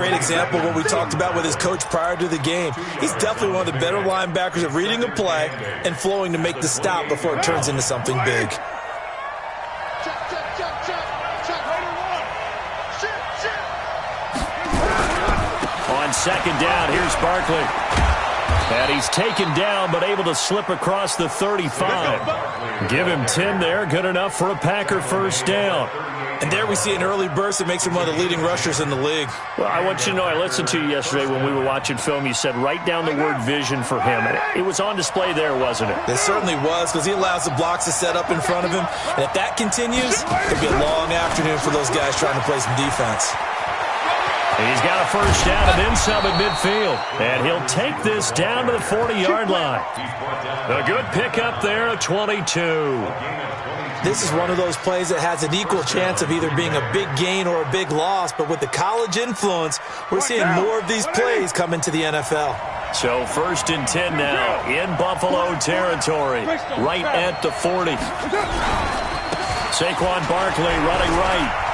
Great example of what we talked about with his coach prior to the game. He's definitely one of the better linebackers of reading a play and flowing to make the stop before it turns into something big. On second down, here's Barkley. And he's taken down, but able to slip across the 35. Give him 10 there, good enough for a Packer first down. And there we see an early burst that makes him one of the leading rushers in the league. Well, I want you to know, I listened to you yesterday when we were watching film. You said write down the word vision for him. It was on display there, wasn't it? It certainly was, because he allows the blocks to set up in front of him. And if that continues, it'll be a long afternoon for those guys trying to play some defense. He's got a first down and then some at midfield. And he'll take this down to the 40-yard line. A good pickup there at 22. This is one of those plays that has an equal chance of either being a big gain or a big loss. But with the college influence, we're seeing more of these plays come into the NFL. So 1st and 10 now in Buffalo territory, right at the 40. Saquon Barkley running right.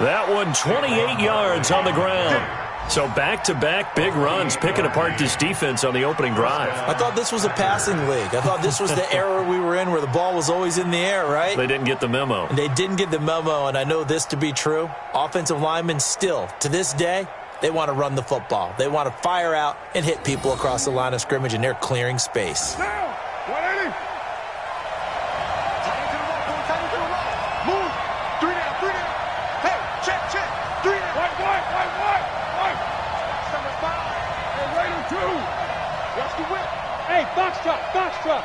That one 28 yards on the ground. So back-to-back big runs, picking apart this defense on the opening drive. I thought this was a passing league. I thought this was the era we were in where the ball was always in the air, right? They didn't get the memo. They didn't get the memo, and I know this to be true. Offensive linemen still, to this day, they want to run the football. They want to fire out and hit people across the line of scrimmage, and they're clearing space. Now, 180. Box truck.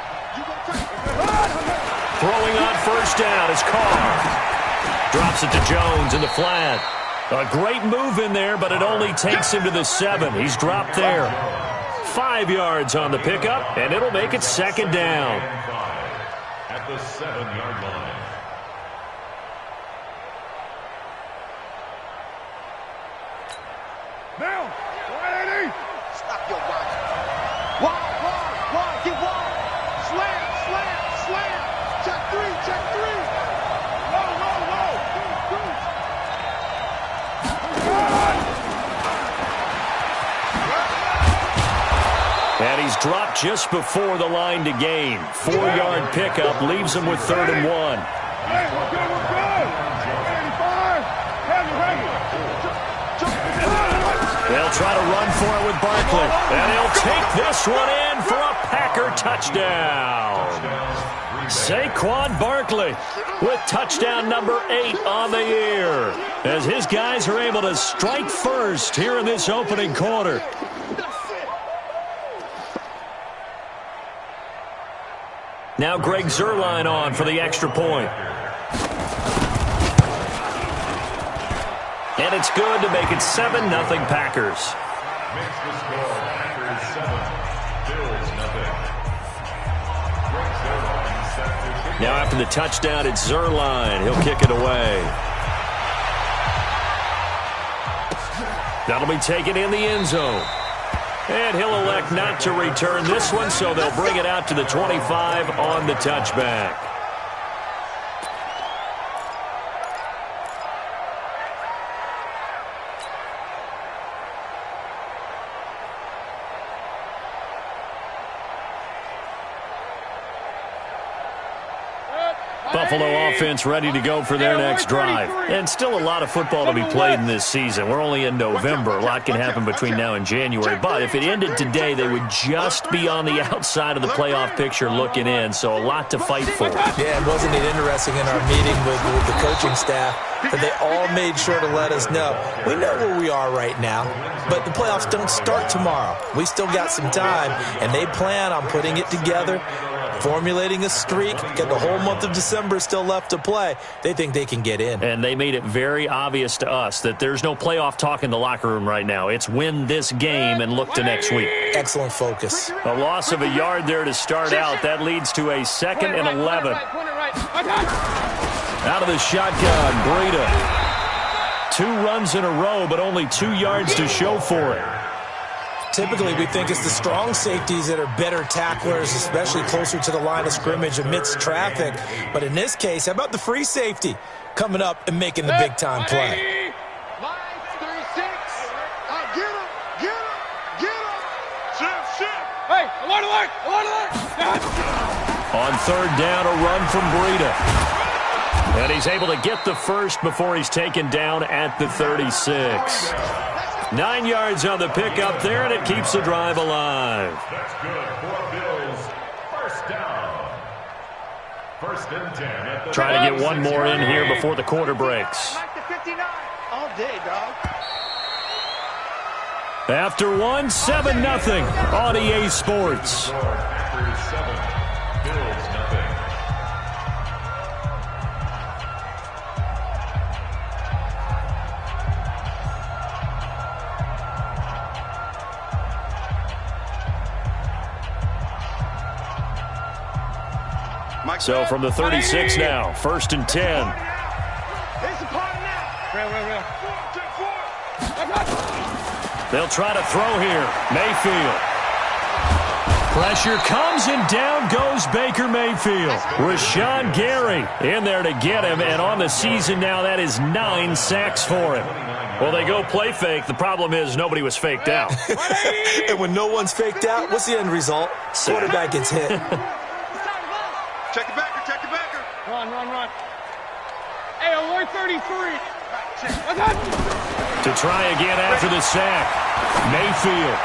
Throwing on first down is Carr. Drops it to Jones in the flat. A great move in there, but it only takes him to the 7. He's dropped there. 5 yards on the pickup, and it'll make it second down. At the 7-yard line. Now, 180. Stop your run. Wide, get wide. Slam. Check three. Low. And he's dropped just before the line to gain. 4-yard pickup leaves him with 3rd and 1. Hey, we're good. 85. They'll try to run for it with Barkley. And he'll take this one in for a Packer touchdown. Saquon Barkley with touchdown number 8 on the year, as his guys are able to strike first here in this opening quarter. Now Greg Zuerlein on for the extra point. And it's good to make it 7-0 Packers. Makes the score Packers 7, Bills nothing. Greg Zuerlein set to kick. Now after the touchdown, it's Zuerlein. He'll kick it away. That'll be taken in the end zone. And he'll elect not to return this one, so they'll bring it out to the 25 on the touchback. Buffalo offense ready to go for their next drive. And still a lot of football to be played in this season. We're only in November. A lot can happen between now and January. But if it ended today, they would just be on the outside of the playoff picture looking in. So a lot to fight for. Yeah, and wasn't it interesting in our meeting with the coaching staff that they all made sure to let us know. We know where we are right now, but the playoffs don't start tomorrow. We still got some time, and they plan on putting it together, formulating a streak, get the whole month of December still left to play. They think they can get in. And they made it very obvious to us that there's no playoff talk in the locker room right now. It's win this game and look to next week. Excellent focus. A loss of a yard there to start out. That leads to a 2nd and 11. Out of the shotgun, Breida. 2 runs in a row, but only 2 yards to show for it. Typically, we think it's the strong safeties that are better tacklers, especially closer to the line of scrimmage amidst traffic. But in this case, how about the free safety coming up and making the big-time play? Line 36. Get him. Get him. Get him. Shift. Hey, alert. On third down, a run from Breida. And he's able to get the first before he's taken down at the 36. 9 yards on the pickup there, and it keeps the drive alive. That's good for Bills. First down. First and 10 at the Trying to get one more in here before the quarter breaks. Like the 59. All day, dog. After one, 7-0 on EA Sports. Packers 7, Bills nothing. So from the 36 now, first and 10. It's a party now. Real. They'll try to throw here. Mayfield. Pressure comes, and down goes Baker Mayfield. Rashawn Gary in there to get him, and on the season now, that is 9 sacks for him. Well, they go play fake. The problem is nobody was faked out. And when no one's faked out, what's the end result? Quarterback gets hit. Check the backer. Run. Hey, alert 33. To try again after the sack. Mayfield.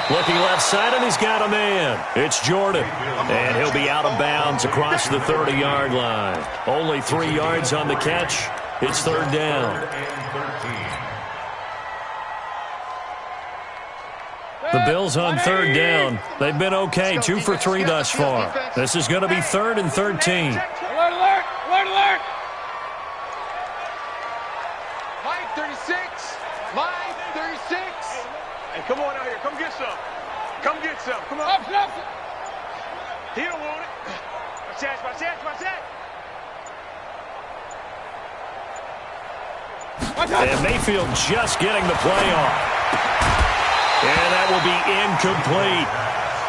Looking left side, and he's got a man. It's Jordan. And he'll be out of bounds across the 30-yard line. Only 3 yards on the catch. It's third down. The Bills on third down. They've been okay, 2 for 3 thus far. This is going to be third and 13. Alert. Line 36. Hey, come on out here. Come get some. Come on. Up. He don't want it. My chance. And Mayfield just getting the play off. And that will be incomplete.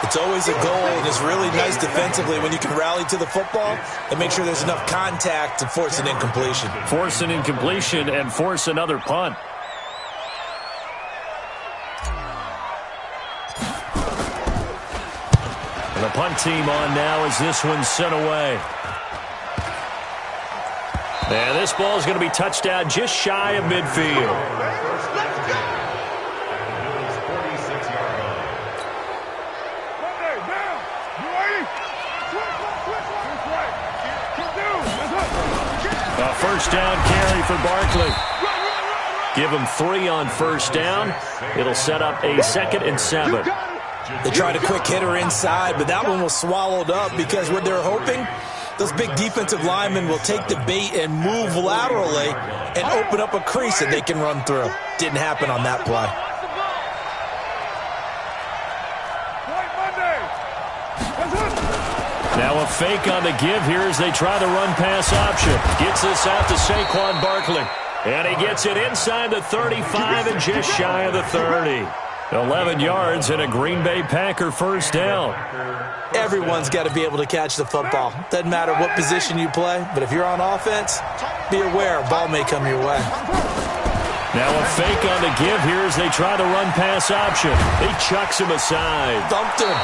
It's always a goal, and it's really nice defensively when you can rally to the football and make sure there's enough contact to force an incompletion. Force an incompletion and force another punt. And the punt team on now as this one's sent away. And this ball is going to be touched out just shy of midfield. A first down carry for Barkley. Give him 3 on first down. It'll set up a 2nd and 7. They tried a quick hitter inside, but that one was swallowed up because what they're hoping, those big defensive linemen will take the bait and move laterally and open up a crease that they can run through. Didn't happen on that play. Now a fake on the give here as they try the run-pass option. Gets this out to Saquon Barkley. And he gets it inside the 35 and just shy of the 30. 11 yards and a Green Bay Packer first down. Everyone's got to be able to catch the football. Doesn't matter what position you play, but if you're on offense, be aware a ball may come your way. Now a fake on the give here as they try the run-pass option. He chucks him aside. Thumped him.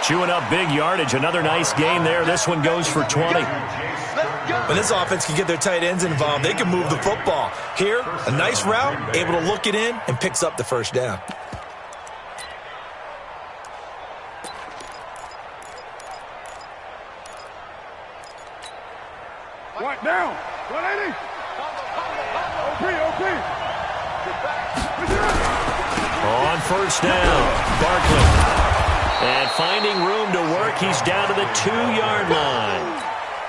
Chewing up big yardage. Another nice gain there. This one goes for 20. When this offense can get their tight ends involved, they can move the football. Here, a nice route, able to look it in, and picks up the first down. What down? 180. OP. On first down, Barkley. And finding room to work, he's down to the 2-yard line.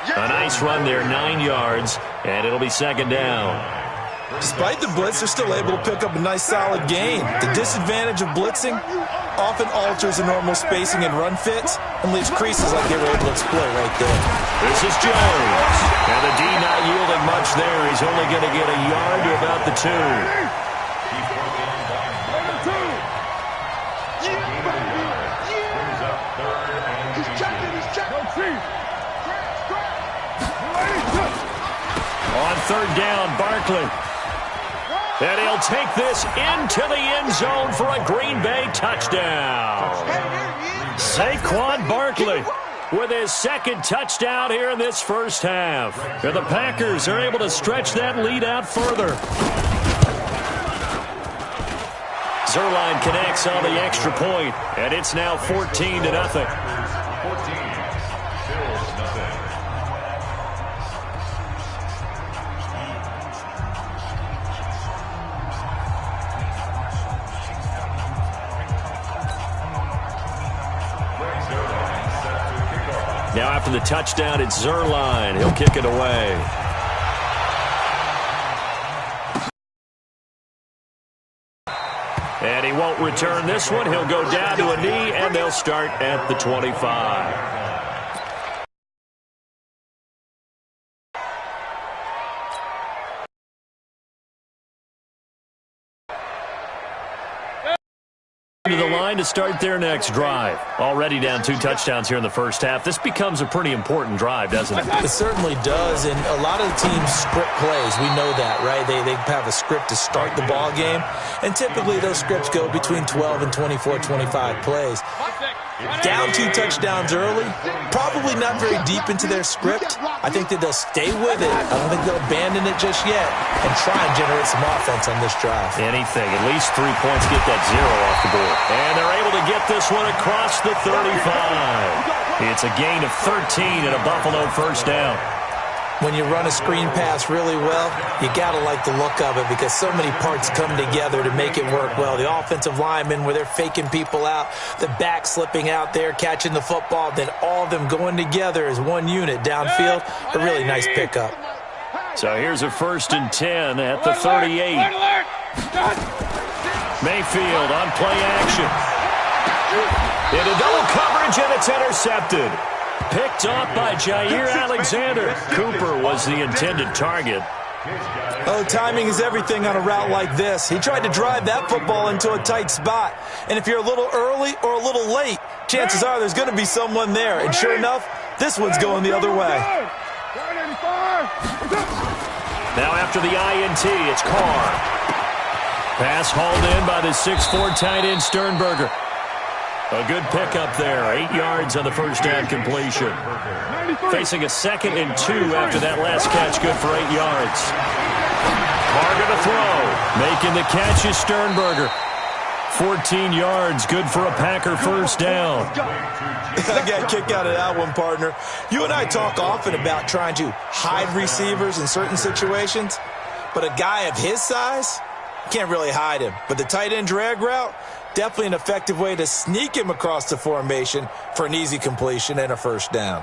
A nice run there, 9 yards, and it'll be second down. Despite the blitz, they're still able to pick up a nice solid gain. The disadvantage of blitzing often alters the normal spacing and run fits and leaves creases like they were able to exploit right there. This is Jones. And the D not yielding much there. He's only going to get a yard to about the 2. on third down, Barkley. And he'll take this into the end zone for a Green Bay touchdown. Saquon Barkley with his second touchdown here in this first half. And the Packers are able to stretch that lead out further. Zerline connects on the extra point, and it's now 14-0. Now after the touchdown, it's Zerline. He'll kick it away. And he won't return this one. He'll go down to a knee, and they'll start at the 25. To the line to start their next drive. Already down 2 touchdowns here in the first half. This becomes a pretty important drive, doesn't it? It certainly does, and a lot of the teams script plays. We know that, right? They have a script to start the ball game, and typically those scripts go between 12 and 24, 25 plays. Down 2 touchdowns early, probably not very deep into their script. I think that they'll stay with it. I don't think they'll abandon it just yet and try and generate some offense on this drive. Anything. At least 3 points, get that 0 off the board. And they're able to get this one across the 35. It's a gain of 13 and a Buffalo first down. When you run a screen pass really well, you got to like the look of it because so many parts come together to make it work well. The offensive linemen, where they're faking people out, the back slipping out there, catching the football, then all of them going together as one unit downfield. A really nice pickup. So here's a 1st and 10 at the 38. Mayfield on play action. Into double coverage, and it's intercepted. Picked off by Jair Alexander. Cooper was the intended target. Oh, timing is everything on a route like this. He tried to drive that football into a tight spot. And if you're a little early or a little late, chances are there's going to be someone there. And sure enough, this one's going the other way. Now after the INT, it's Carr. Pass hauled in by the 6'4" tight end Sternberger. A good pickup there. 8 yards on the first down completion. Facing a 2nd and 2 after that last catch. Good for 8 yards. Carr to throw. Making the catch is Sternberger. 14 yards. Good for a Packer first down. I got a kick out of that one, partner. You and I talk often about trying to hide receivers in certain situations, but a guy of his size, can't really hide him. But the tight end drag route, definitely an effective way to sneak him across the formation for an easy completion and a first down.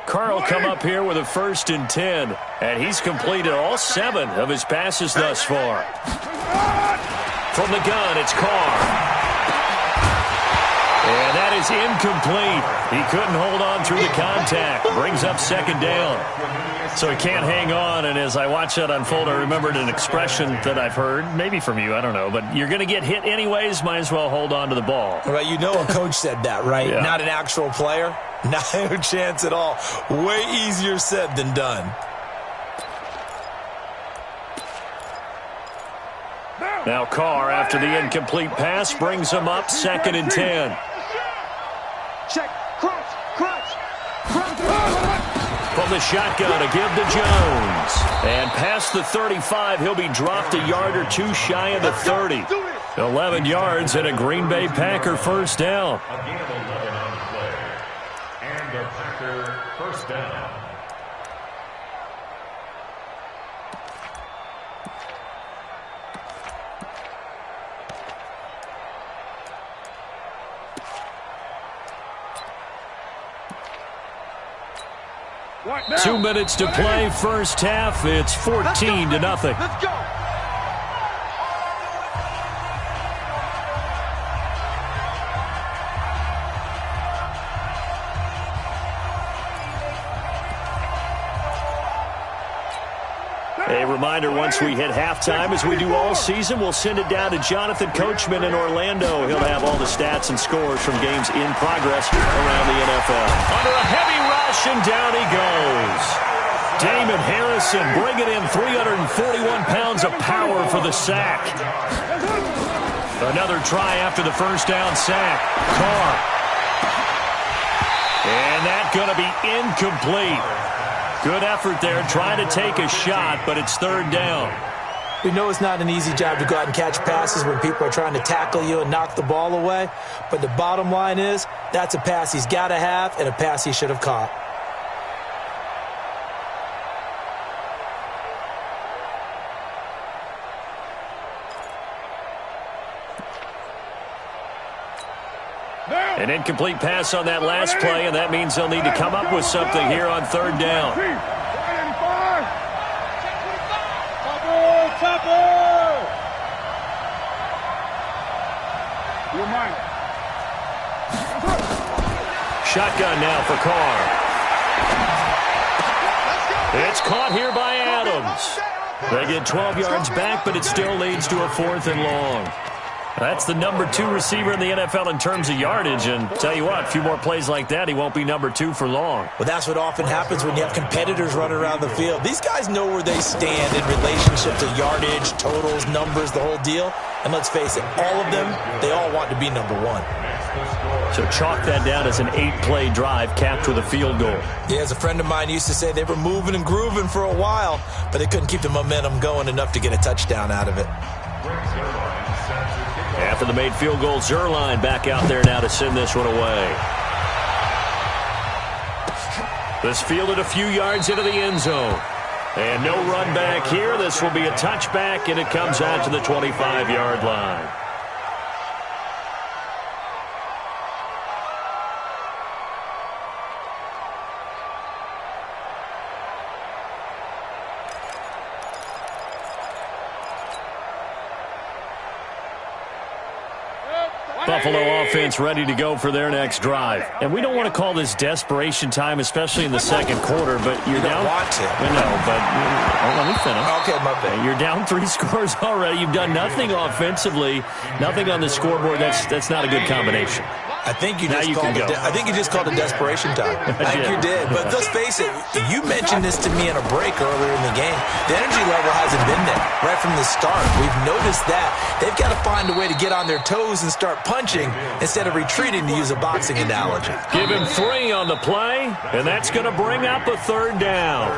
Carr will come up here with a 1st and 10, and he's completed all 7 of his passes thus far. From the gun, it's Carr. And that is incomplete. He couldn't hold on through the contact. Brings up 2nd down. So he can't hang on, and as I watch that unfold, I remembered an expression that I've heard, maybe from you, I don't know, but you're going to get hit anyways, might as well hold on to the ball. Right, you know a coach said that, right? Yeah. Not an actual player. Not a chance at all. Way easier said than done. Now Carr, after the incomplete pass, brings him up 2nd and 10. Check, crunch. From the shotgun, a give to Jones. And past the 35, he'll be dropped a yard or 2 shy of the 30. 11 yards and a Green Bay Packer first down. A gain of 11 on the play. And a Packer first down. What now? 2 minutes to play, first half. It's 14-0. Let's go. A reminder, once we hit halftime, as we do all season, we'll send it down to Jonathan Coachman in Orlando. He'll have all the stats and scores from games in progress around the NFL. Under a heavy rush, and down he goes. Wilson bringing in 341 pounds of power for the sack. Another try after the first down sack. Carr. And that's going to be incomplete. Good effort there trying to take a shot, but it's third down. We know it's not an easy job to go out and catch passes when people are trying to tackle you and knock the ball away. But the bottom line is, that's a pass he's got to have and a pass he should have caught. An incomplete pass on that last play, and that means they'll need to come up with something here on third down. Shotgun now for Carr. It's caught here by Adams. They get 12 yards back, but it still leads to a 4th and long. That's the number 2 receiver in the NFL in terms of yardage, and tell you what, a few more plays like that, he won't be number 2 for long. Well, that's what often happens when you have competitors running around the field. These guys know where they stand in relationship to yardage, totals, numbers, the whole deal. And let's face it, all of them, they all want to be number 1. So chalk that down as an 8-play drive capped with a field goal. Yeah, as a friend of mine used to say, they were moving and grooving for a while, but they couldn't keep the momentum going enough to get a touchdown out of it. After the made field goal, Zerline back out there now to send this one away. This fielded a few yards into the end zone. And no run back here. This will be a touchback, and it comes out to the 25-yard line. Buffalo offense ready to go for their next drive. And we don't want to call this desperation time, especially in the second quarter, but you're down. You don't want to. I know, but let me finish. Okay, my bad. You're down 3 scores already. You've done nothing offensively, nothing on the scoreboard. That's not a good combination. I think you just called it desperation time. I think you did. But let's face it, you mentioned this to me in a break earlier in the game. The energy level hasn't been there right from the start. We've noticed that. They've got to find a way to get on their toes and start punching instead of retreating, to use a boxing analogy. Give him 3 on the play, and that's going to bring up a third down.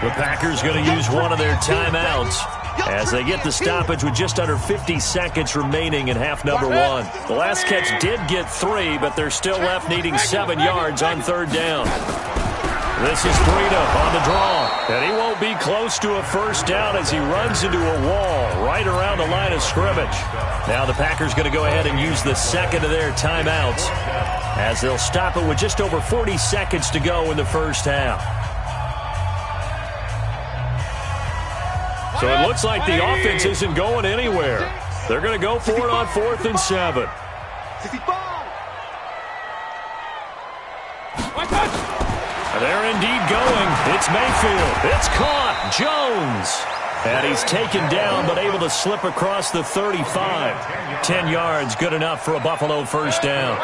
The Packers going to use one of their timeouts as they get the stoppage with just under 50 seconds remaining in half number 1. The last catch did get 3, but they're still left needing 7 yards on third down. This is Breida on the draw, and he won't be close to a first down as he runs into a wall right around the line of scrimmage. Now the Packers going to go ahead and use the second of their timeouts as they'll stop it with just over 40 seconds to go in the first half. So it looks like the offense isn't going anywhere. They're going to go for it on 4th and 7. They're indeed going. It's Mayfield. It's caught. Jones. And he's taken down but able to slip across the 35. 10 yards, good enough for a Buffalo first down.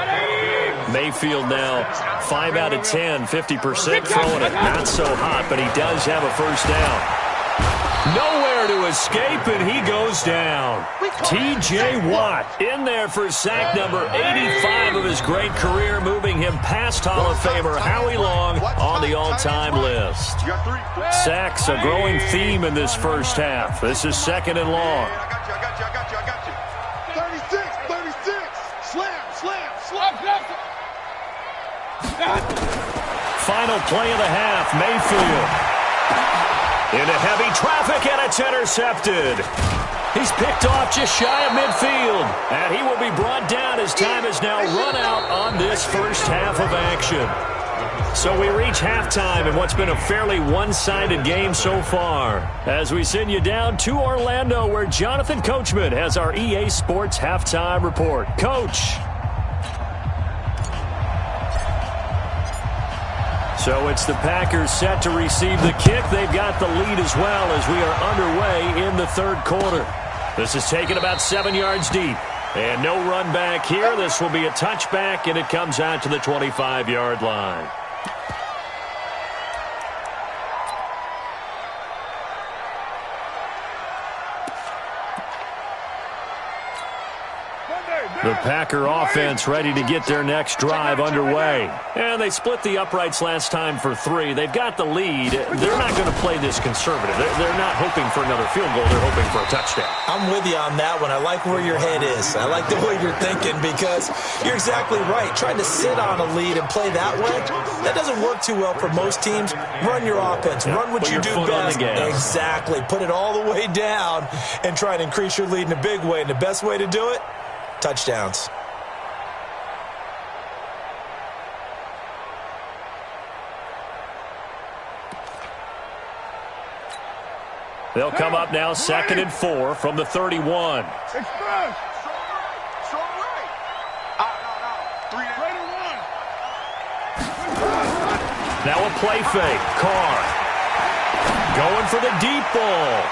Mayfield now 5 out of 10, 50% throwing it. Not so hot, but he does have a first down. Nowhere to escape, and he goes down. T.J. Watt in there for sack number 85 of his great career, moving him past Hall of Famer Howie Long on the all-time list. Sacks, a growing theme in this first half. This is 2nd and long. I got you. 36. Slam. Final play of the half, Mayfield. Into heavy traffic, and it's intercepted. He's picked off just shy of midfield, and he will be brought down as time is now run out on this first half of action. So we reach halftime in what's been a fairly one-sided game so far, as we send you down to Orlando, where Jonathan Coachman has our EA Sports halftime report. Coach. So it's the Packers set to receive the kick. They've got the lead as well as we are underway in the third quarter. This is taken about 7 yards deep. And no run back here. This will be a touchback, and it comes out to the 25-yard line. The Packer offense ready to get their next drive underway. And they split the uprights last time for 3. They've got the lead. They're not going to play this conservative. They're not hoping for another field goal. They're hoping for a touchdown. I'm with you on that one. I like where your head is. I like the way you're thinking because you're exactly right. Trying to sit on a lead and play that way, that doesn't work too well for most teams. Run your offense. Run what you do best. Exactly. Put it all the way down and try to increase your lead in a big way. And the best way to do it, touchdowns. They'll come up now 2nd and 4 from the 31. Express. Now a play fake. Carr going for the deep ball.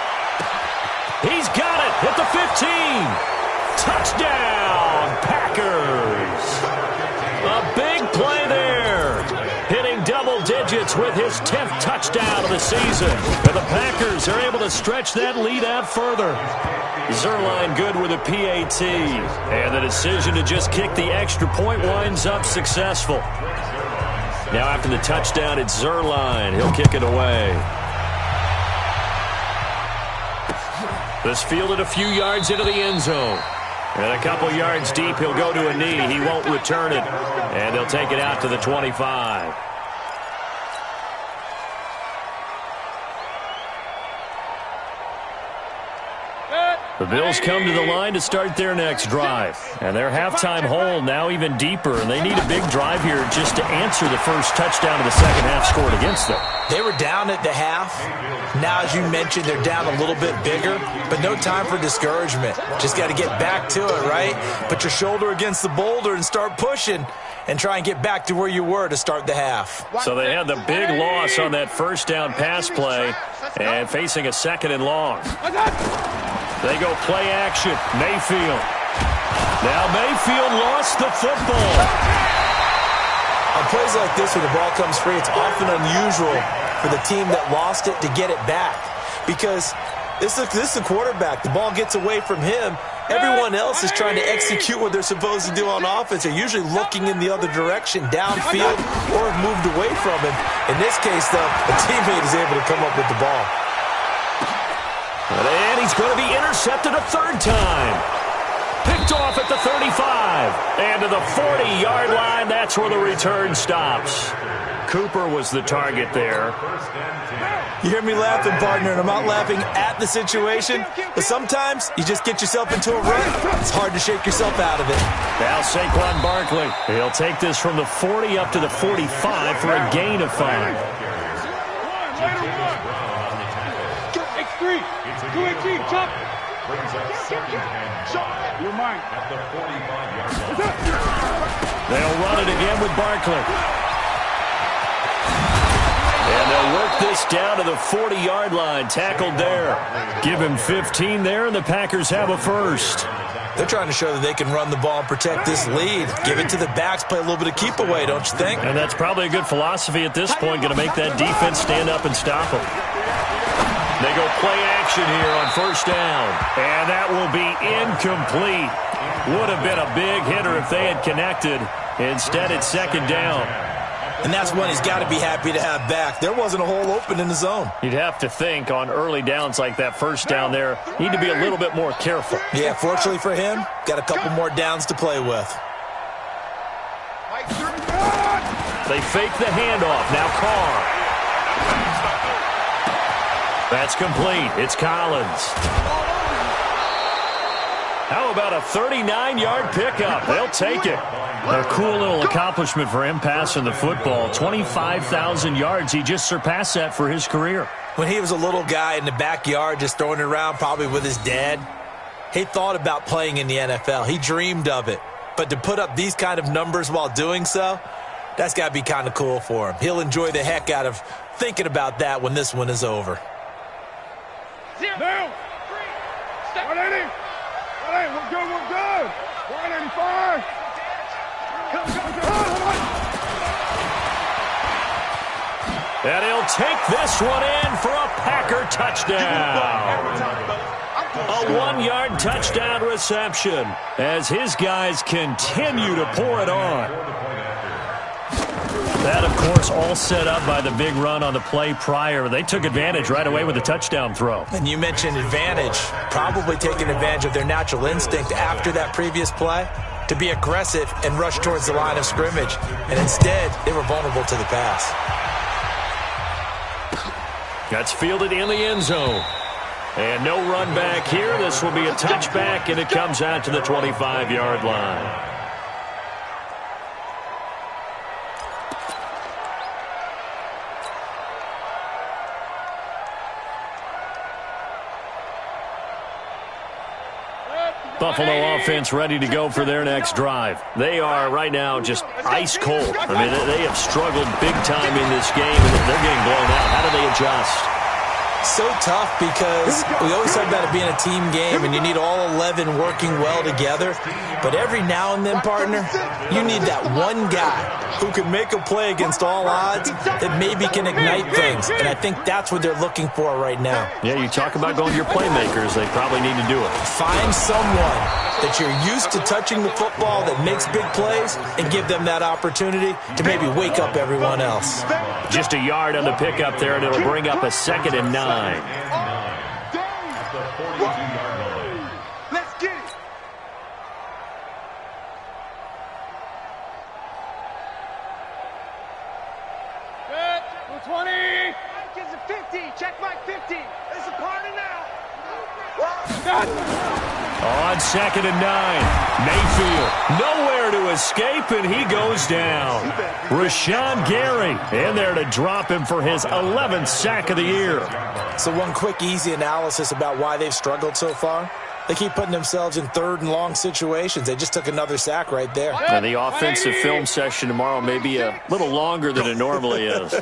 He's got it at the 15. Touchdown, Packers. A big play there. Hitting double digits with his 10th touchdown of the season. And the Packers are able to stretch that lead out further. Zerline good with a PAT. And the decision to just kick the extra point winds up successful. Now after the touchdown, it's Zerline. He'll kick it away. This fielded a few yards into the end zone. And a couple yards deep, he'll go to a knee. He won't return it. And they'll take it out to the 25. The Bills come to the line to start their next drive. And their halftime hole now even deeper. And they need a big drive here just to answer the first touchdown of the second half scored against them. They were down at the half. Now, as you mentioned, they're down a little bit bigger, but no time for discouragement. Just got to get back to it, right? Put your shoulder against the boulder and start pushing and try and get back to where you were to start the half. So they had the big loss on that first down pass play and facing a 2nd and long. They go play action. Mayfield. Now Mayfield lost the football. On plays like this where the ball comes free, it's often unusual for the team that lost it to get it back because this is the quarterback. The ball gets away from him. Everyone else is trying to execute what they're supposed to do on offense. They're usually looking in the other direction, downfield, or have moved away from him. In this case, though, a teammate is able to come up with the ball. And he's going to be intercepted a 3rd time. Picked off at the 35. And to the 40-yard line, that's where the return stops. Cooper was the target there. You hear me laughing, partner, and I'm not laughing at the situation, but sometimes you just get yourself into a rut. It's hard to shake yourself out of it. Now Saquon Barkley. He'll take this from the 40 up to the 45 for a gain of 5. X3. 2-18. Chop. You're mine. At the 45-yard line. They'll run it again with Barkley. And they'll work this down to the 40-yard line. Tackled there. Give him 15 there, and the Packers have a first. They're trying to show that they can run the ball and protect this lead. Give it to the backs, play a little bit of keep away, don't you think? And that's probably a good philosophy at this point, going to make that defense stand up and stop them. They go play action here on first down. And that will be incomplete. Would have been a big hitter if they had connected. Instead, it's 2nd down. And that's one he's got to be happy to have back. There wasn't a hole open in the zone. You'd have to think on early downs like that first down there, need to be a little bit more careful. Yeah, fortunately for him, got a couple more downs to play with. They fake the handoff. Now Carr. That's complete. It's Collins. How about a 39-yard pickup? They'll take it. A cool little accomplishment for him passing the football. 25,000 yards. He just surpassed that for his career. When he was a little guy in the backyard just throwing it around probably with his dad, he thought about playing in the NFL. He dreamed of it. But to put up these kind of numbers while doing so, that's got to be kind of cool for him. He'll enjoy the heck out of thinking about that when this one is over. Now. 180. 180. We're good. We're good. 185. And he'll take this one in for a Packer touchdown. A 1-yard touchdown reception as his guys continue to pour it on. That, of course, all set up by the big run on the play prior. They took advantage right away with a touchdown throw. And you mentioned advantage, probably taking advantage of their natural instinct after that previous play to be aggressive and rush towards the line of scrimmage. And instead, they were vulnerable to the pass. That's fielded in the end zone. And no run back here. This will be a touchback, and it comes out to the 25-yard line. Buffalo offense ready to go for their next drive. They are right now just ice cold. I mean, they have struggled big time in this game, and they're getting blown out. How do they adjust? So tough because we always talk about it being a team game and you need all 11 working well together. But every now and then, partner, you need that one guy who can make a play against all odds that maybe can ignite things. And I think that's what they're looking for right now. Yeah, you talk about going to your playmakers. They probably need to do it. Find someone that you're used to touching the football that makes big plays and give them that opportunity to maybe wake up everyone else. Just a yard on the pickup there, and it'll bring up a 2nd and 9. At the 42-yard line. Let's get it. Good. 20. Gives it 50. Check my 50. It's a party now. On 2nd and 9, Mayfield nowhere to escape, and he goes down. Rashawn Gary in there to drop him for his 11th sack of the year. So one quick, easy analysis about why they've struggled so far. They keep putting themselves in 3rd and long situations. They just took another sack right there. And the offensive film session tomorrow may be a little longer than it normally is.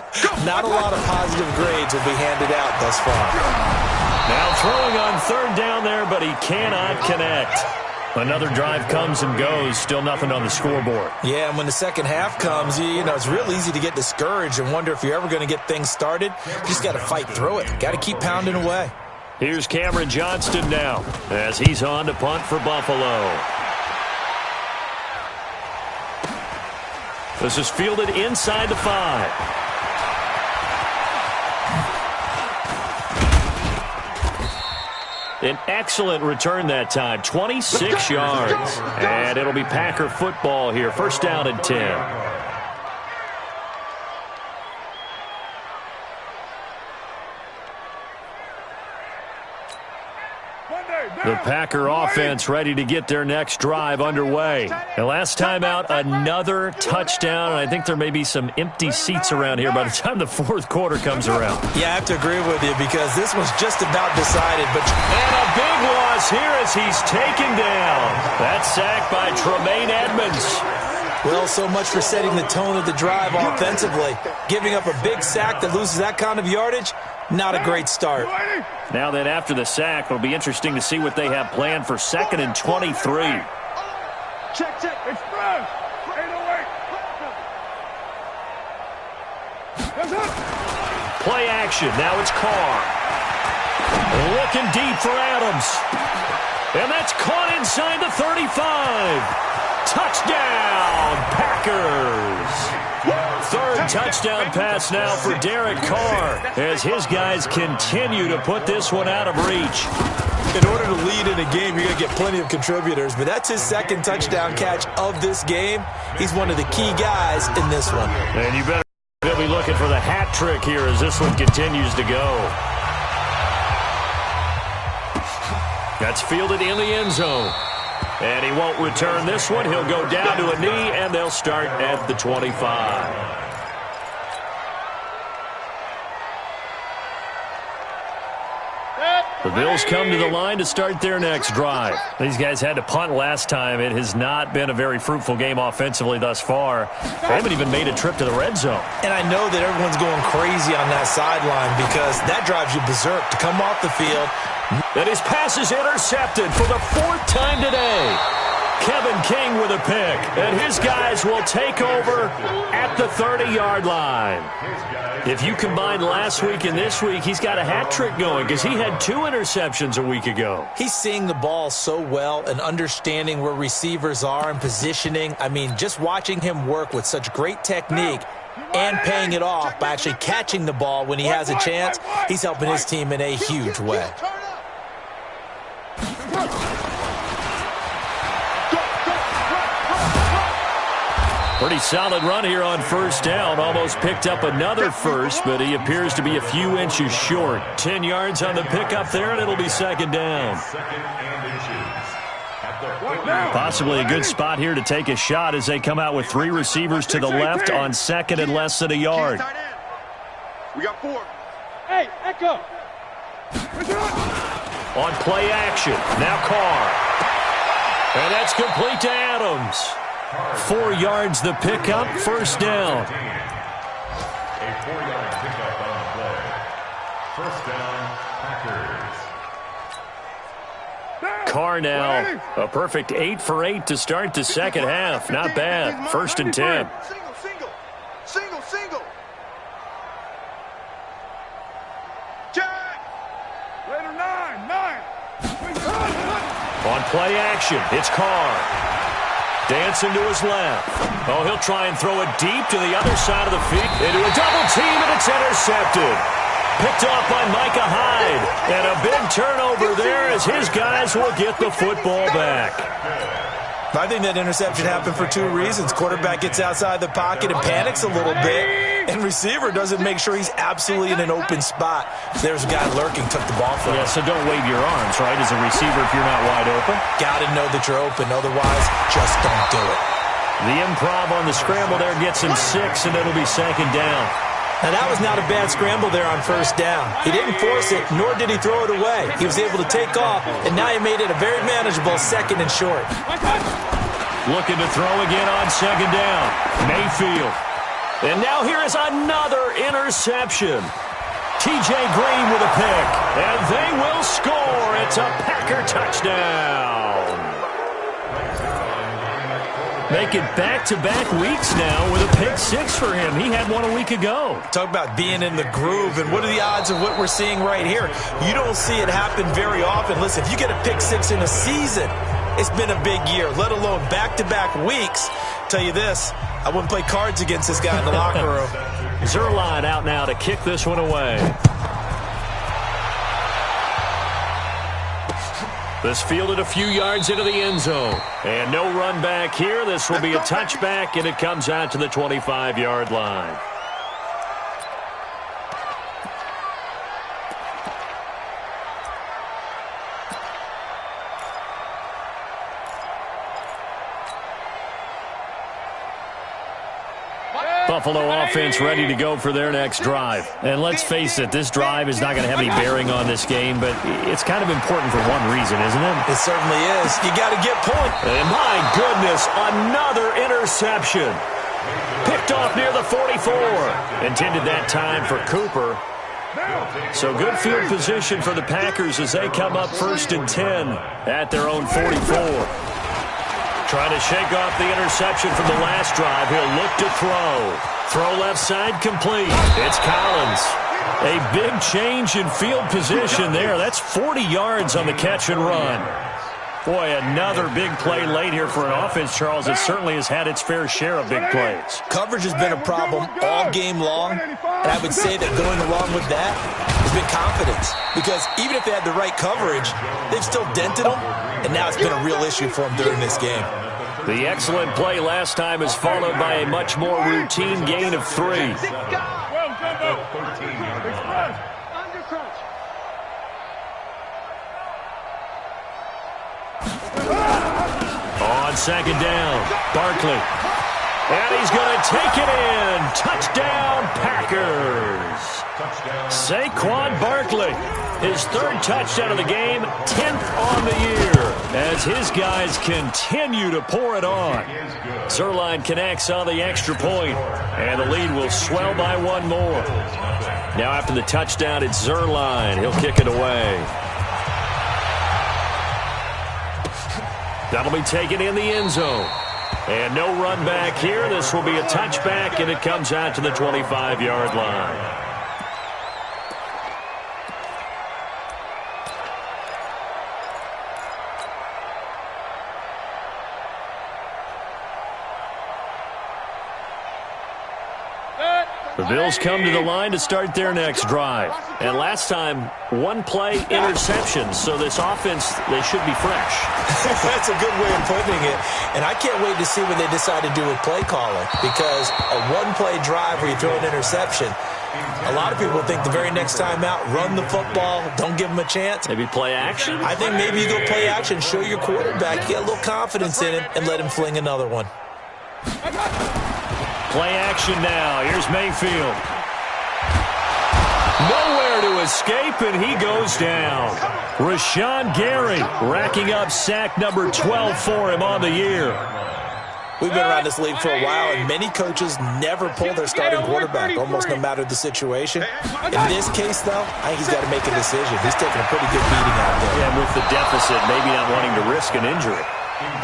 Not a lot of positive grades will be handed out thus far. Now throwing on 3rd down there, but he cannot connect. Another drive comes and goes, still nothing on the scoreboard. Yeah, and when the second half comes, you know, it's real easy to get discouraged and wonder if you're ever going to get things started. You just got to fight through it. Got to keep pounding away. Here's Cameron Johnston now as he's on to punt for Buffalo. This is fielded inside the 5. An excellent return that time, 26 yards. And it'll be Packer football here, 1st down and 10. The Packer offense ready to get their next drive underway. And last time out, another touchdown. And I think there may be some empty seats around here by the time the 4th quarter comes around. Yeah, I have to agree with you because this was just about decided. And a big loss here as he's taken down. That sack by Tremaine Edmonds. Well, so much for setting the tone of the drive offensively. Giving up a big sack that loses that kind of yardage, not a great start. Now then, after the sack, it'll be interesting to see what they have planned for 2nd and 23. Check. Express. 808. Play action. Now it's Carr. Looking deep for Adams. And that's caught inside the 35. Touchdown, Packers. 3rd touchdown pass now for Derek Carr as his guys continue to put this one out of reach. In order to lead in a game, you're going to get plenty of contributors, but that's his 2nd touchdown catch of this game. He's one of the key guys in this one. And you better be looking for the hat trick here as this one continues to go. That's fielded in the end zone. And he won't return this one. He'll go down to a knee, and they'll start at the 25. The Bills come to the line to start their next drive. These guys had to punt last time. It has not been a very fruitful game offensively thus far. They haven't even made a trip to the red zone. And I know that everyone's going crazy on that sideline because that drives you berserk to come off the field. And his pass is intercepted for the 4th time today. Kevin King with a pick, and his guys will take over at the 30-yard line. If you combine last week and this week, he's got a hat trick going because he had 2 interceptions a week ago. He's seeing the ball so well and understanding where receivers are and positioning. I mean, just watching him work with such great technique and paying it off by actually catching the ball when he has a chance, he's helping his team in a huge way. Pretty solid run here on first down. Almost picked up another first, but he appears to be a few inches short. 10 yards on the pickup there, and it'll be second down. Possibly a good spot here to take a shot as they come out with 3 receivers to the left on second and less than a yard. We got 4. Hey, Echo. On play action, now Carr. And that's complete to Adams. 4 yards the pickup, first down. A 4-yard pickup on the play. First down, Packers. Carr now, a perfect 8 for 8 to start the second half. Not bad. First and 10. Single. Jack. Later, 9. On play action, it's Carr. Dancing to his left. Oh, he'll try and throw it deep to the other side of the field. Into a double team, and it's intercepted. Picked off by Micah Hyde. And a big turnover there as his guys will get the football back. I think that interception happened for 2 reasons. Quarterback gets outside the pocket and panics a little bit, and receiver doesn't make sure he's absolutely in an open spot. There's a guy lurking, took the ball from him. Yeah, so don't wave your arms, right, as a receiver if you're not wide open. Got to know that you're open. Otherwise, just don't do it. The improv on the scramble there gets him 6, and it'll be second down. Now, that was not a bad scramble there on first down. He didn't force it, nor did he throw it away. He was able to take off, and now he made it a very manageable second and short. Looking to throw again on second down. Mayfield. And now here is another interception. T.J. Green with a pick. And they will score. It's a Packer touchdown. Make it back-to-back weeks now with a pick 6 for him. He had one a week ago. Talk about being in the groove, and what are the odds of what we're seeing right here? You don't see it happen very often. Listen, if you get a pick 6 in a season, it's been a big year, let alone back-to-back weeks. Tell you this, I wouldn't play cards against this guy in the locker room. Zerline out now to kick this one away. This fielded a few yards into the end zone. And no run back here. This will be a touchback, and it comes out to the 25-yard line. Buffalo offense ready to go for their next drive. And let's face it, this drive is not going to have any bearing on this game, but it's kind of important for one reason, isn't it? It certainly is. You got to get point. And my goodness, another interception. Picked off near the 44. Intended that time for Cooper. So good field position for the Packers as they come up first and 10 at their own 44. Trying to shake off the interception from the last drive. He'll look to throw. Throw left side complete. It's Collins. A big change in field position there. That's 40 yards on the catch and run. Boy, another big play late here for an offense, Charles. It certainly has had its fair share of big plays. Coverage has been a problem all game long, and I would say that going along with that has been confidence. Because even if they had the right coverage, they've still dented them, and now it's been a real issue for them during this game. The excellent play last time is followed by a much more routine gain of 3. On second down, Barkley. And he's going to take it in. Touchdown, Packers. Saquon Barkley, his 3rd touchdown of the game, 10th on the year, as his guys continue to pour it on. Zerline connects on the extra point, and the lead will swell by 1 more. Now after the touchdown, it's Zerline. He'll kick it away. That'll be taken in the end zone. And no run back here. This will be a touchback, and it comes out to the 25-yard line. The Bills come to the line to start their next drive. And last time, one-play interception. So this offense, they should be fresh. That's a good way of putting it. And I can't wait to see what they decide to do with play calling. Because a one-play drive where you throw an interception, a lot of people think the very next time out, run the football, don't give them a chance. Maybe play action? I think maybe you go play action, show your quarterback, get a little confidence in him, and let him fling another one. Play action now. Here's Mayfield. Nowhere to escape, and he goes down. Rashawn Gary racking up sack number 12 for him on the year. We've been around this league for a while, and many coaches never pull their starting quarterback, almost no matter the situation. In this case, though, I think he's got to make a decision. He's taking a pretty good beating out there. Yeah, and with the deficit, maybe not wanting to risk an injury.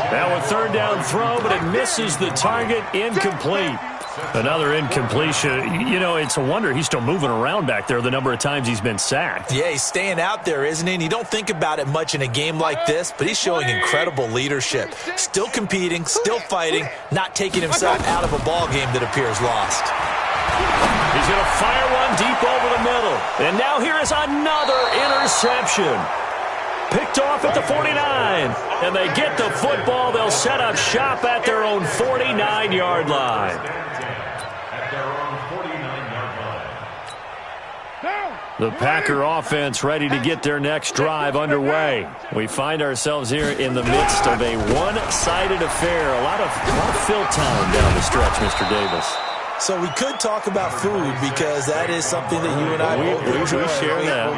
Now a third down throw, but it misses the target, incomplete. Another incompletion. You know, it's a wonder he's still moving around back there the number of times he's been sacked. Yeah, he's staying out there, isn't he? And you don't think about it much in a game like this, but he's showing incredible leadership. Still competing, still fighting, not taking himself out of a ball game that appears lost. He's going to fire one deep over the middle. And now here is another interception. Picked off at the 49. And they get the football. They'll set up shop at their own 49-yard line. The Packer offense ready to get their next drive underway. We find ourselves here in the midst of a one-sided affair. A lot of fill time down the stretch, Mr. Davis. So we could talk about food because that is something that you and I both enjoy.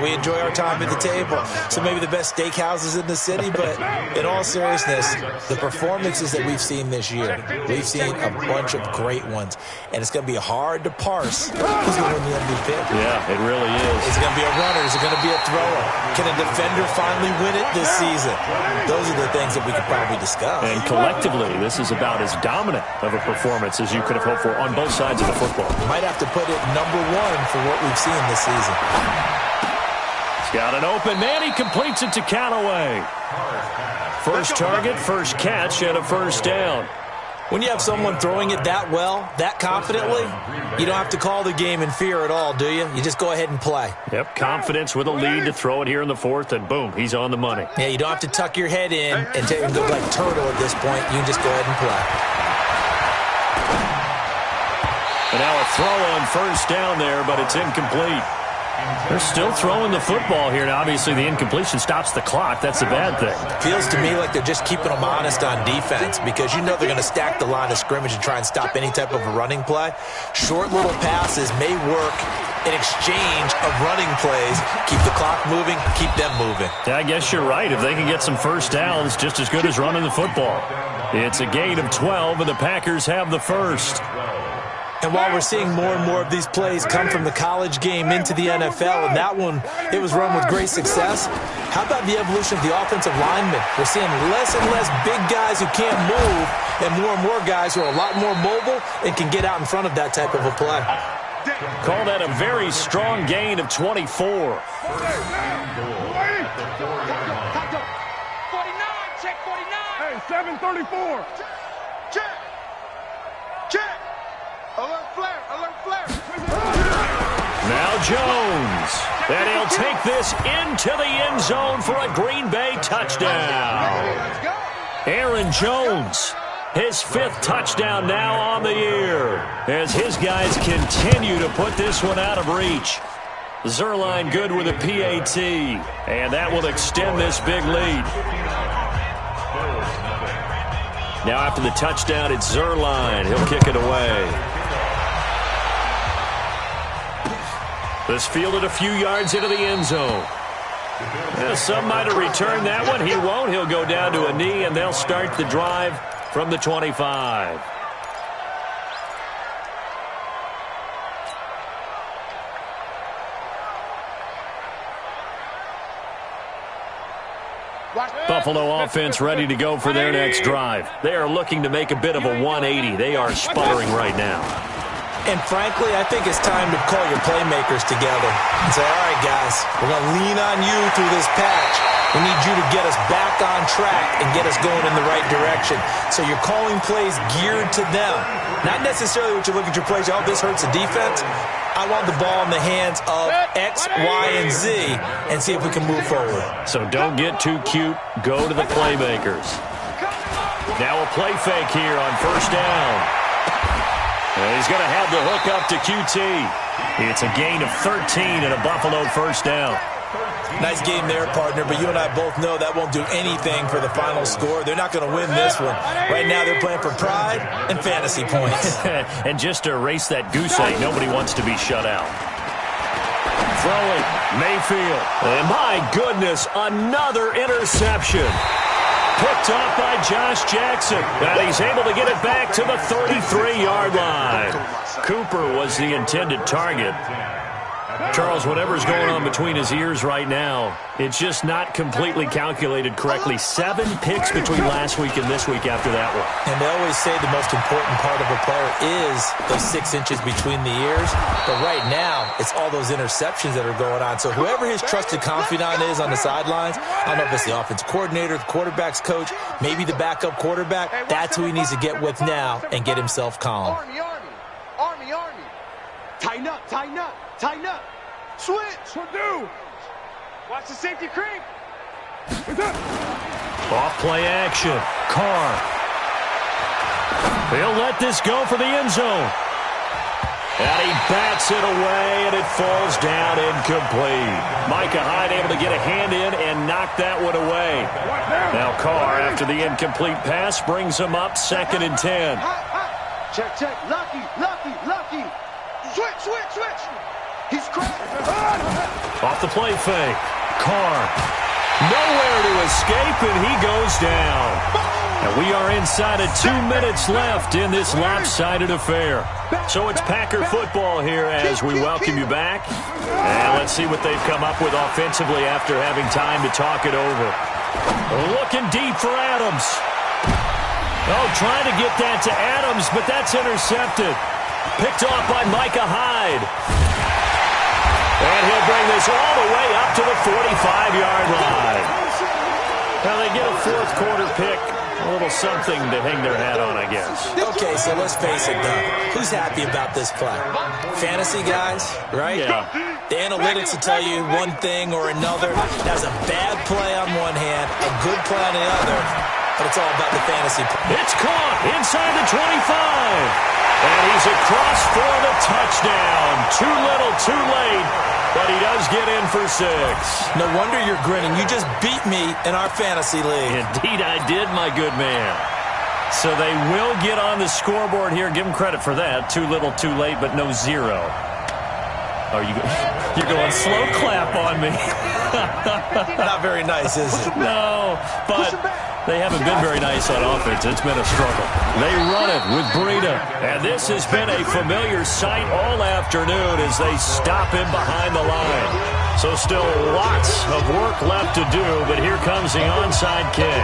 We enjoy our time at the table. So maybe the best steakhouses in the city, but in all seriousness, the performances that we've seen this year, we've seen a bunch of great ones. And it's going to be hard to parse who's going to win the MVP. Yeah, it really is. Is it going to be a runner? Is it going to be a thrower? Can a defender finally win it this season? Those are the things that we could probably discuss. And collectively, this is about as dominant of a performance as you could have hoped for on both sides of the football. Might have to put it number one for what we've seen this season. He's got an open man. He completes it to Callaway. First target, first catch, and a first down. When you have someone throwing it that well, that confidently, you don't have to call the game in fear at all, do you? You just go ahead and play. Yep, confidence with a lead to throw it here in the fourth, and boom, he's on the money. Yeah, you don't have to tuck your head in and look like turtle at this point. You can just go ahead and play. And now a throw on first down there, but it's incomplete. They're still throwing the football here. Now, obviously, the incompletion stops the clock. That's the bad thing. Feels to me like they're just keeping them honest on defense because you know they're going to stack the line of scrimmage and try and stop any type of a running play. Short little passes may work in exchange of running plays. Keep the clock moving, keep them moving. Yeah, I guess you're right. If they can get some first downs, just as good as running the football. It's a gain of 12, and the Packers have the first. And while we're seeing more and more of these plays come from the college game into the NFL, and that one, it was run with great success, how about the evolution of the offensive linemen? We're seeing less and less big guys who can't move and more guys who are a lot more mobile and can get out in front of that type of a play. Call that a very strong gain of 24. 49, check 49. Hey, 734. Check. Check. Alert flare, alert flare. Now Jones. And he'll take this into the end zone for a Green Bay touchdown. Aaron Jones, his fifth touchdown now on the year, as his guys continue to put this one out of reach. Zerline good with a PAT, and that will extend this big lead. Now after the touchdown, it's Zerline. He'll kick it away. This fielded a few yards into the end zone. Yeah, some might have returned that one. He won't. He'll go down to a knee, and they'll start the drive from the 25. Buffalo offense ready to go for their next drive. They are looking to make a bit of a 180. They are sputtering right now. And frankly, I think it's time to call your playmakers together and say, all right, guys, we're going to lean on you through this patch. We need you to get us back on track and get us going in the right direction. So you're calling plays geared to them. Not necessarily what you look at your plays, oh, this hurts the defense. I want the ball in the hands of X, Y, and Z and see if we can move forward. So don't get too cute. Go to the playmakers. Now a play fake here on first down. And he's going to have the hook up to QT. It's a gain of 13 and a Buffalo first down. Nice game there, partner, but you and I both know that won't do anything for the final score. They're not going to win this one. Right now they're playing for pride and fantasy points. And just to erase that goose egg, nobody wants to be shut out. Throwing, Mayfield. And my goodness, another interception. Picked off by Josh Jackson. And he's able to get it back to the 33-yard line. Cooper was the intended target. Charles, whatever's going on between his ears right now, it's just not completely calculated correctly. 7 picks between last week and this week after that one. And they always say the most important part of a player is those 6 inches between the ears. But right now, it's all those interceptions that are going on. So whoever his trusted confidant is on the sidelines, I don't know if it's the offensive coordinator, the quarterback's coach, maybe the backup quarterback, that's who he needs to get with now and get himself calm. Army. Tighten up. Switch. Purdue. Watch the safety creep. Off play action. Carr. He'll let this go for the end zone. And he bats it away, and it falls down incomplete. Micah Hyde able to get a hand in and knock that one away. Now Carr, after the incomplete pass, brings him up 2nd and 10. Check. Lucky. Switch. He's cracked. Off the play fake. Carr. Nowhere to escape, and he goes down. And we are inside of 2 minutes left in this lopsided affair. So it's Packer football here as we welcome you back. And let's see what they've come up with offensively after having time to talk it over. Looking deep for Adams. Oh, trying to get that to Adams, but that's intercepted. Picked off by Micah Hyde. And he'll bring this all the way up to the 45-yard line. Now they get a 4th quarter pick. A little something to hang their hat on, I guess. Okay, so let's face it, Doug. Who's happy about this play? Fantasy guys, right? Yeah. The analytics will tell you one thing or another. That's a bad play on one hand, a good play on the other, but it's all about the fantasy play. It's caught inside the 25. And he's across for the touchdown. Too little, too late. But he does get in for 6. No wonder you're grinning. You just beat me in our fantasy league. Indeed I did, my good man. So they will get on the scoreboard here. Give them credit for that. Too little, too late, but no 0. Are you? You're going slow clap on me. Not very nice, is it? No, but they haven't been very nice on offense. It's been a struggle. They run it with Breida. And this has been a familiar sight all afternoon as they stop him behind the line. So still lots of work left to do, but here comes the onside kick.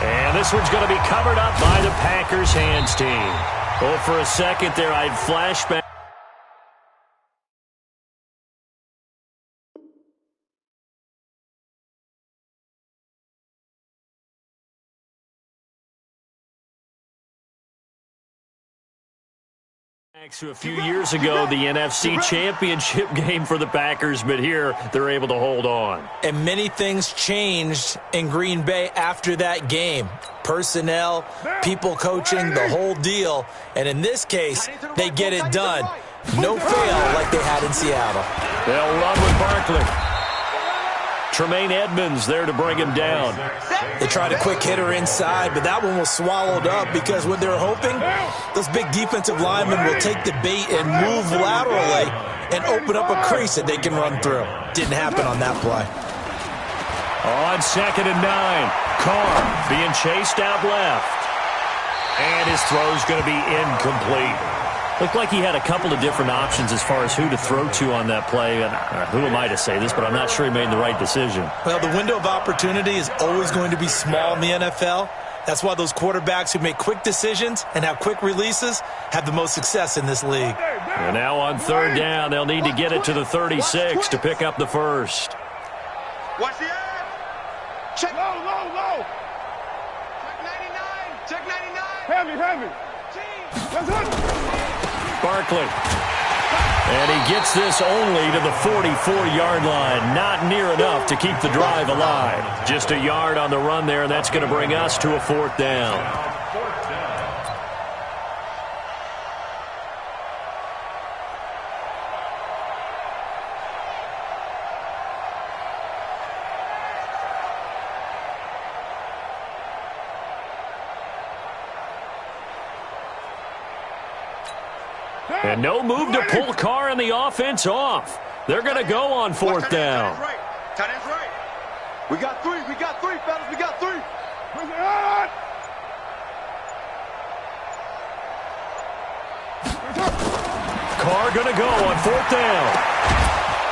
And this one's going to be covered up by the Packers hands team. Oh, for a second there, I'd flashback. To a few years ago, the NFC Championship game for the Packers, but here they're able to hold on. And many things changed in Green Bay after that game. Personnel, people coaching, the whole deal. And in this case, they get it done. No fail like they had in Seattle. They'll run with Barkley. Tremaine Edmonds there to bring him down. They tried a quick hitter inside, but that one was swallowed up because what they're hoping, those big defensive linemen will take the bait and move laterally and open up a crease that they can run through. Didn't happen on that play. On 2nd and 9, Carr being chased out left. And his throw's going to be incomplete. Looked like he had a couple of different options as far as who to throw to on that play. And who am I to say this, but I'm not sure he made the right decision. Well, the window of opportunity is always going to be small in the NFL. That's why those quarterbacks who make quick decisions and have quick releases have the most success in this league. And now on third down, they'll need to get it to the 36 to pick up the first. Watch the edge. Check. Low, low, low. Check 99. Check 99. Heavy. Let's hit. Barkley. And he gets this only to the 44-yard line. Not near enough to keep the drive alive. Just a yard on the run there, and that's going to bring us to a fourth down. And no move to pull Carr and the offense off. They're going to go on fourth down. Tight end's right. We got three, fellas. We got three. Carr going to go on fourth down.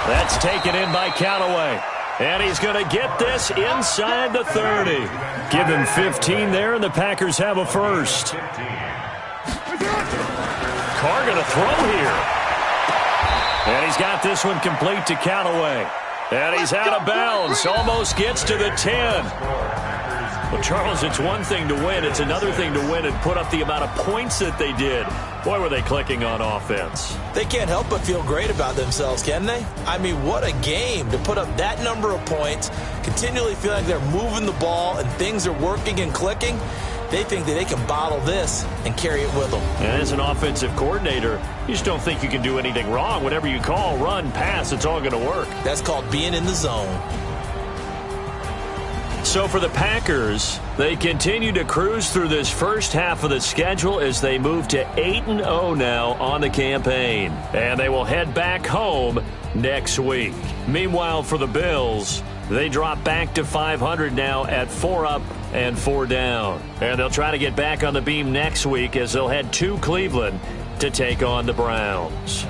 That's taken in by Callaway. And he's going to get this inside the 30. Give him 15 there, and the Packers have a first. Carr going to throw here. And he's got this one complete to Callaway. And he's out of bounds. Almost gets to the 10. Well, Charles, it's one thing to win. It's another thing to win and put up the amount of points that they did. Boy, were they clicking on offense. They can't help but feel great about themselves, can they? I mean, what a game to put up that number of points, continually feel like they're moving the ball and things are working and clicking. They think that they can bottle this and carry it with them. And as an offensive coordinator, you just don't think you can do anything wrong. Whatever you call, run, pass, it's all going to work. That's called being in the zone. So for the Packers, they continue to cruise through this first half of the schedule as they move to 8-0 now on the campaign. And they will head back home next week. Meanwhile, for the Bills, they drop back to 500 now at 4 up and 4 down. And they'll try to get back on the beam next week as they'll head to Cleveland to take on the Browns.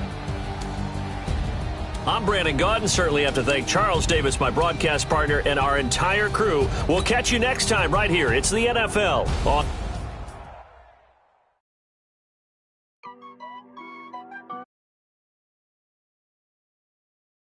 I'm Brandon Gaudin. Certainly have to thank Charles Davis, my broadcast partner, and our entire crew. We'll catch you next time right here. It's the NFL on